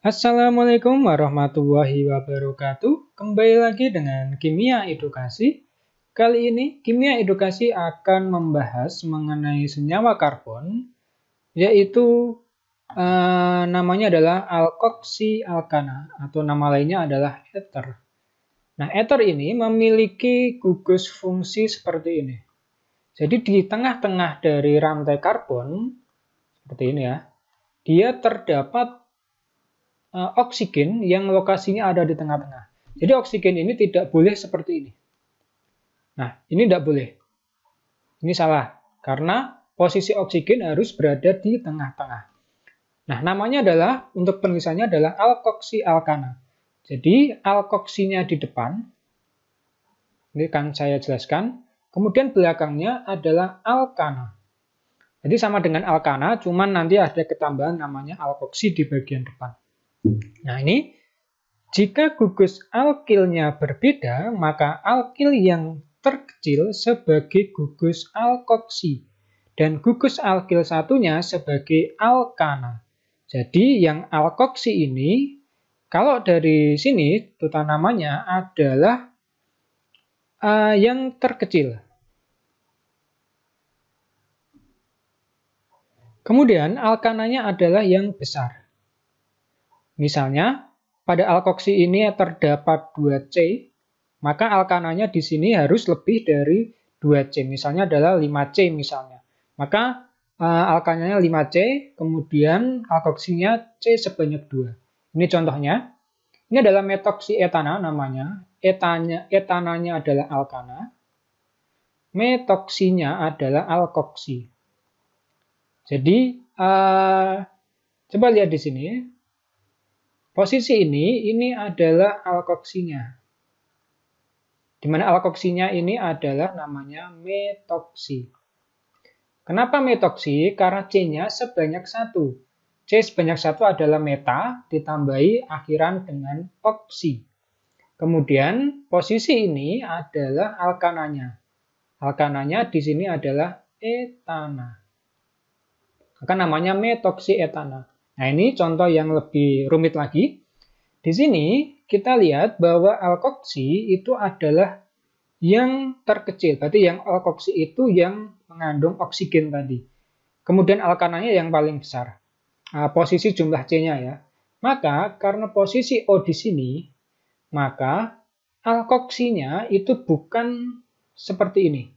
Assalamualaikum warahmatullahi wabarakatuh. Kembali lagi dengan Kimia Edukasi. Kali ini Kimia Edukasi akan membahas mengenai senyawa karbon, yaitu namanya adalah alkoksialkana atau nama lainnya adalah ether. Nah, ether ini memiliki gugus fungsi seperti ini. Jadi di tengah-tengah dari rantai karbon, seperti ini ya, dia terdapat oksigen yang lokasinya ada di tengah-tengah. Jadi oksigen ini tidak boleh seperti ini. Nah, ini tidak boleh. Ini salah, karena posisi oksigen harus berada di tengah-tengah. Nah, namanya adalah, untuk penulisannya adalah alkoksialkana. Jadi, alkoksinya di depan. Ini kan saya jelaskan. Kemudian belakangnya adalah alkana. Jadi sama dengan alkana, cuman nanti ada ketambahan namanya alkoksi di bagian depan. Nah, ini jika gugus alkilnya berbeda, maka alkil yang terkecil sebagai gugus alkoksi dan gugus alkil satunya sebagai alkana. Jadi yang alkoksi ini, kalau dari sini tuta namanya adalah yang terkecil. Kemudian alkananya adalah yang besar. Misalnya, pada alkoksi ini terdapat 2C, maka alkananya di sini harus lebih dari 2C. Misalnya adalah 5C misalnya. Maka alkananya 5C, kemudian alkoksinya C sebanyak 2. Ini contohnya. Ini adalah metoksietana namanya. Etananya adalah alkana. Metoksinya adalah alkoksi. Jadi, coba lihat di sini. Posisi ini adalah alkoksinya. Di mana alkoksinya ini adalah namanya metoksi. Kenapa metoksi? Karena C-nya sebanyak 1. C sebanyak 1 adalah meta, ditambahi akhiran dengan oksi. Kemudian posisi ini adalah alkananya. Alkananya di sini adalah etana. Maka namanya metoksietana. Nah, ini contoh yang lebih rumit lagi. Di sini kita lihat bahwa alkoksi itu adalah yang terkecil. Berarti yang alkoksi itu yang mengandung oksigen tadi. Kemudian alkananya yang paling besar. Posisi jumlah C-nya ya. Maka karena posisi O di sini, maka alkoksinya itu bukan seperti ini.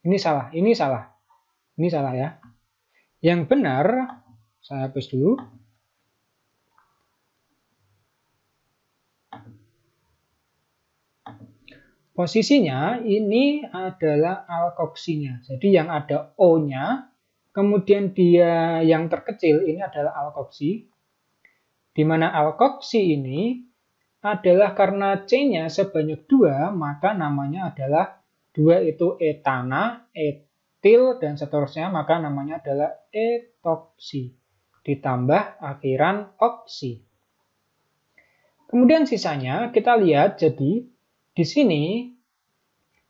Ini salah, ini salah. Ini salah ya. Yang benar, saya hapus dulu. Posisinya ini adalah alkoksinya. Jadi yang ada O-nya, kemudian dia yang terkecil ini adalah alkoksi. Di mana alkoksi ini adalah karena C-nya sebanyak 2, maka namanya adalah 2 itu etana, etil, dan seterusnya, maka namanya adalah etoksi. Ditambah akhiran oksi. Kemudian sisanya kita lihat, jadi di sini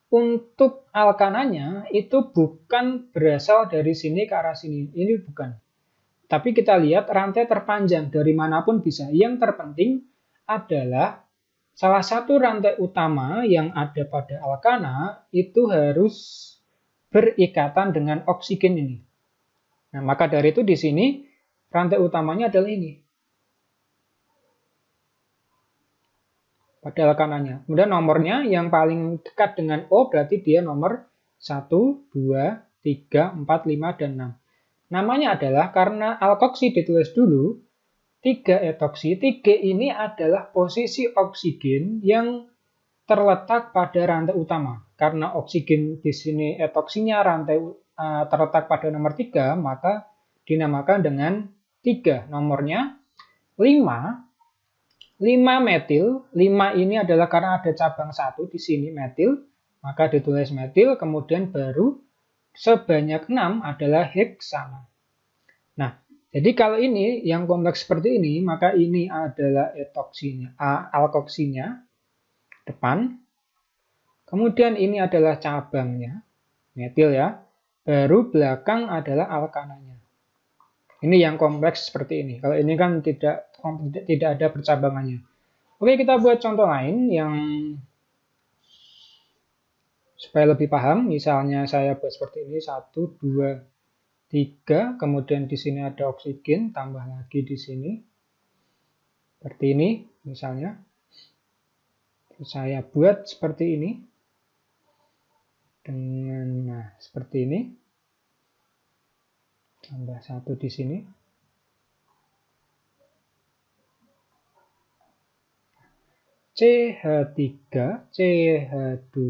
untuk alkananya itu bukan berasal dari sini ke arah sini, ini bukan. Tapi kita lihat rantai terpanjang dari manapun bisa. Yang terpenting adalah salah satu rantai utama yang ada pada alkana itu harus berikatan dengan oksigen ini. Nah, maka dari itu di sini rantai utamanya adalah ini. Pada alkananya. Kemudian nomornya yang paling dekat dengan O berarti dia nomor 1, 2, 3, 4, 5, dan 6. Namanya adalah karena alkoksi ditulis dulu, 3 etoksi. 3 ini adalah posisi oksigen yang terletak pada rantai utama. Karena oksigen di sini etoksinya rantai terletak pada nomor 3, maka dinamakan dengan 3. Nomornya 5. 5 metil. 5 ini adalah karena ada cabang 1 di sini metil, maka ditulis metil, kemudian baru sebanyak 6 adalah heksana. Nah, jadi kalau ini yang kompleks seperti ini, maka ini adalah etoksinya, alkoksinya depan. Kemudian ini adalah cabangnya. metil ya. Baru belakang adalah alkananya. Ini yang kompleks seperti ini. Kalau ini kan tidak ada percabangannya. Oke, kita buat contoh lain yang supaya lebih paham. Misalnya saya buat seperti ini, 1, 2, 3, kemudian di sini ada oksigen, tambah lagi di sini. Seperti ini, misalnya. Saya buat seperti ini. Nah, seperti ini. Tambah 1 di sini. CH3, CH2,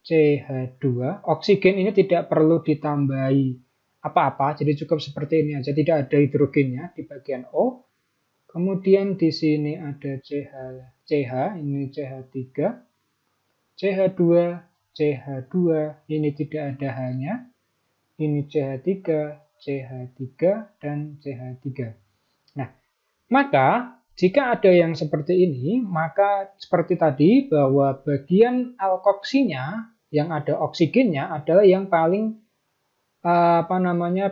CH2. Oksigen ini tidak perlu ditambahi apa-apa, jadi cukup seperti ini aja, tidak ada hidrogennya di bagian O. Kemudian di sini ada CH, ini CH3, CH2, CH2, ini tidak ada H-nya. Ini CH3, CH3, dan CH3. Nah, maka jika ada yang seperti ini, maka seperti tadi bahwa bagian alkoksinya yang ada oksigennya adalah yang paling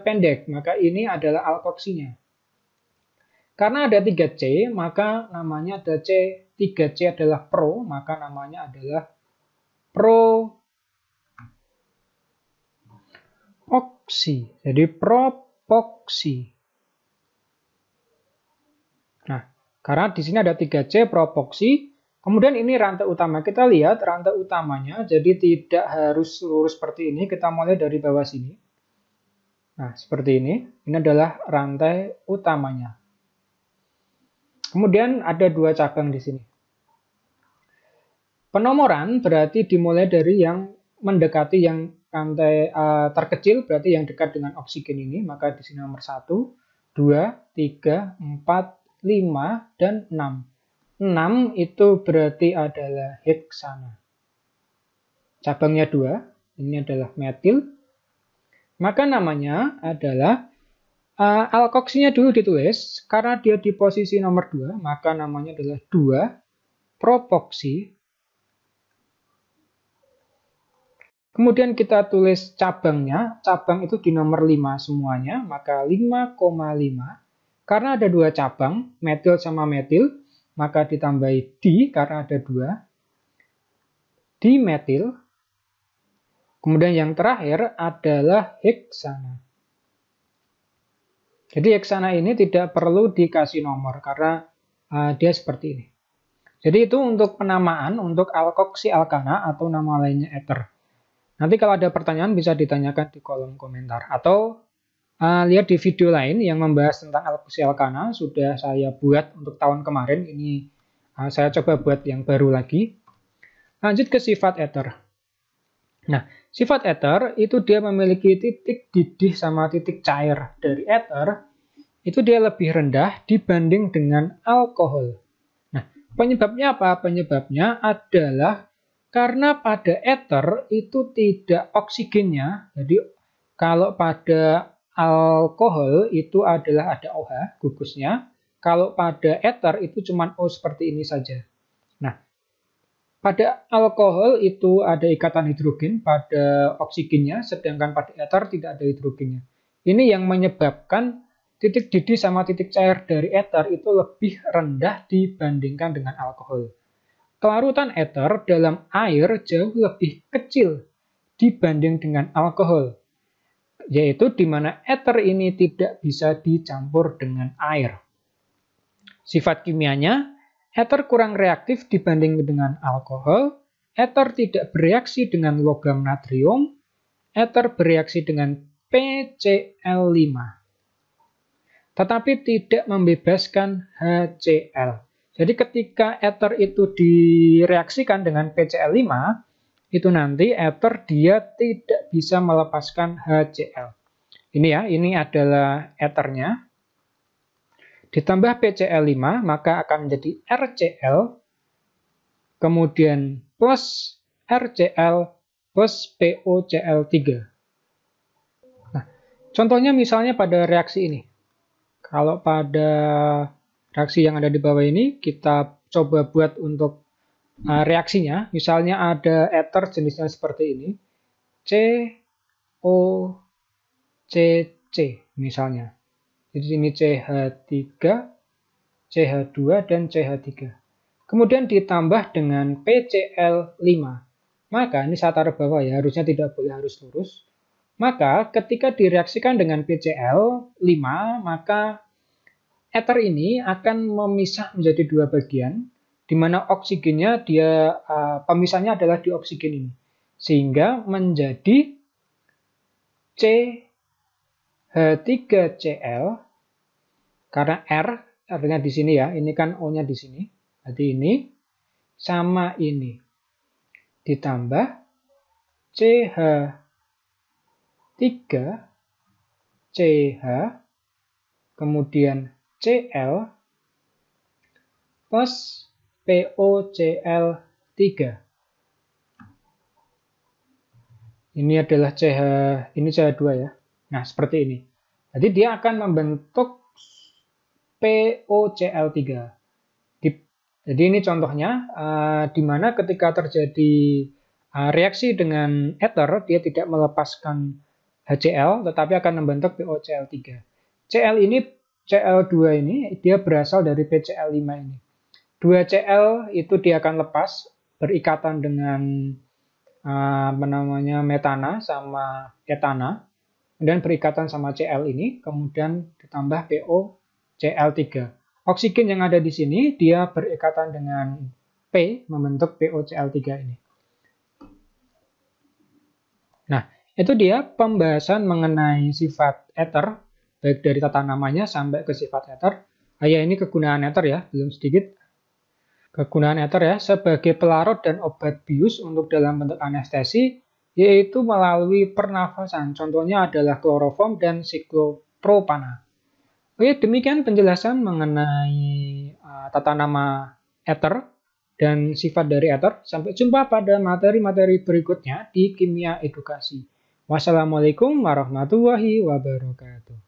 pendek. Maka ini adalah alkoksinya. Karena ada 3C, maka namanya ada C. 3C adalah pro, maka namanya adalah propoksi. Jadi propoksi. Nah, karena di sini ada 3C propoksi. Kemudian ini rantai utama. Kita lihat rantai utamanya, jadi tidak harus lurus seperti ini. Kita mulai dari bawah sini. Nah, seperti ini. Ini adalah rantai utamanya. Kemudian ada 2 cabang di sini. Penomoran berarti dimulai dari yang mendekati yang rantai terkecil, berarti yang dekat dengan oksigen ini. Maka di sini nomor 1, 2, 3, 4, 5, dan 6. 6 itu berarti adalah heksana. Cabangnya 2, ini adalah metil. Maka namanya adalah alkoksinya dulu ditulis, karena dia di posisi nomor 2, maka namanya adalah 2 propoksi. Kemudian kita tulis cabangnya, cabang itu di nomor 5 semuanya, maka 5,5. Karena ada 2 cabang, metil sama metil, maka ditambahi di karena ada 2. Dimetil. Kemudian yang terakhir adalah heksana. Jadi heksana ini tidak perlu dikasih nomor karena dia seperti ini. Jadi itu untuk penamaan untuk alkoksi alkana atau nama lainnya ether. Nanti kalau ada pertanyaan bisa ditanyakan di kolom komentar. Atau lihat di video lain yang membahas tentang alkoksi alkana. Sudah saya buat untuk tahun kemarin. Ini saya coba buat yang baru lagi. Lanjut ke sifat ether. Nah, sifat ether itu dia memiliki titik didih sama titik cair dari ether. Itu dia lebih rendah dibanding dengan alkohol. Nah, penyebabnya apa? Penyebabnya adalah karena pada ether itu tidak oksigennya. Jadi kalau pada alkohol itu adalah ada OH, gugusnya. Kalau pada ether itu cuma O seperti ini saja. Nah, pada alkohol itu ada ikatan hidrogen pada oksigennya, sedangkan pada ether tidak ada hidrogennya. Ini yang menyebabkan titik didih sama titik cair dari ether itu lebih rendah dibandingkan dengan alkohol. Kelarutan ether dalam air jauh lebih kecil dibanding dengan alkohol, yaitu di mana ether ini tidak bisa dicampur dengan air. Sifat kimianya, ether kurang reaktif dibanding dengan alkohol, ether tidak bereaksi dengan logam natrium, ether bereaksi dengan PCl5, tetapi tidak membebaskan HCl. Jadi ketika ether itu direaksikan dengan PCl5, itu nanti ether dia tidak bisa melepaskan HCl. Ini ya, ini adalah ethernya. Ditambah PCl5, maka akan menjadi RCl, kemudian plus RCl plus POCl3. Nah, contohnya misalnya pada reaksi ini. Kalau pada reaksi yang ada di bawah ini, kita coba buat untuk reaksinya. Misalnya ada ether jenisnya seperti ini. COCC misalnya. Jadi ini CH3, CH2, dan CH3. Kemudian ditambah dengan PCl5. Maka ini saya taruh bawah ya, harusnya tidak boleh harus lurus. Maka ketika direaksikan dengan PCl5, maka ether ini akan memisah menjadi dua bagian, di mana oksigennya pemisahnya adalah di oksigen ini. Sehingga menjadi CH3Cl, karena R artinya di sini ya, ini kan O-nya di sini. Berarti ini sama ini. Ditambah CH3CH, kemudian Cl plus POCl3. Ini adalah ini CH2 ya. Nah, seperti ini. Jadi dia akan membentuk POCl3. Jadi ini contohnya, di mana ketika terjadi reaksi dengan ether, dia tidak melepaskan HCl, tetapi akan membentuk POCl3. Cl2 ini, dia berasal dari PCl5 ini. 2Cl itu dia akan lepas, berikatan dengan metana sama etana, kemudian berikatan sama Cl ini, kemudian ditambah POCl3. Oksigen yang ada di sini, dia berikatan dengan P, membentuk POCl3 ini. Nah, itu dia pembahasan mengenai sifat ether, baik dari tata namanya sampai ke sifat ether. Ya, ini kegunaan ether ya, belum sedikit. Kegunaan ether ya, sebagai pelarut dan obat bius untuk dalam bentuk anestesi, yaitu melalui pernafasan. Contohnya adalah kloroform dan siklopropana. Oke, demikian penjelasan mengenai tata nama ether dan sifat dari ether. Sampai jumpa pada materi-materi berikutnya di Kimia Edukasi. Wassalamualaikum warahmatullahi wabarakatuh.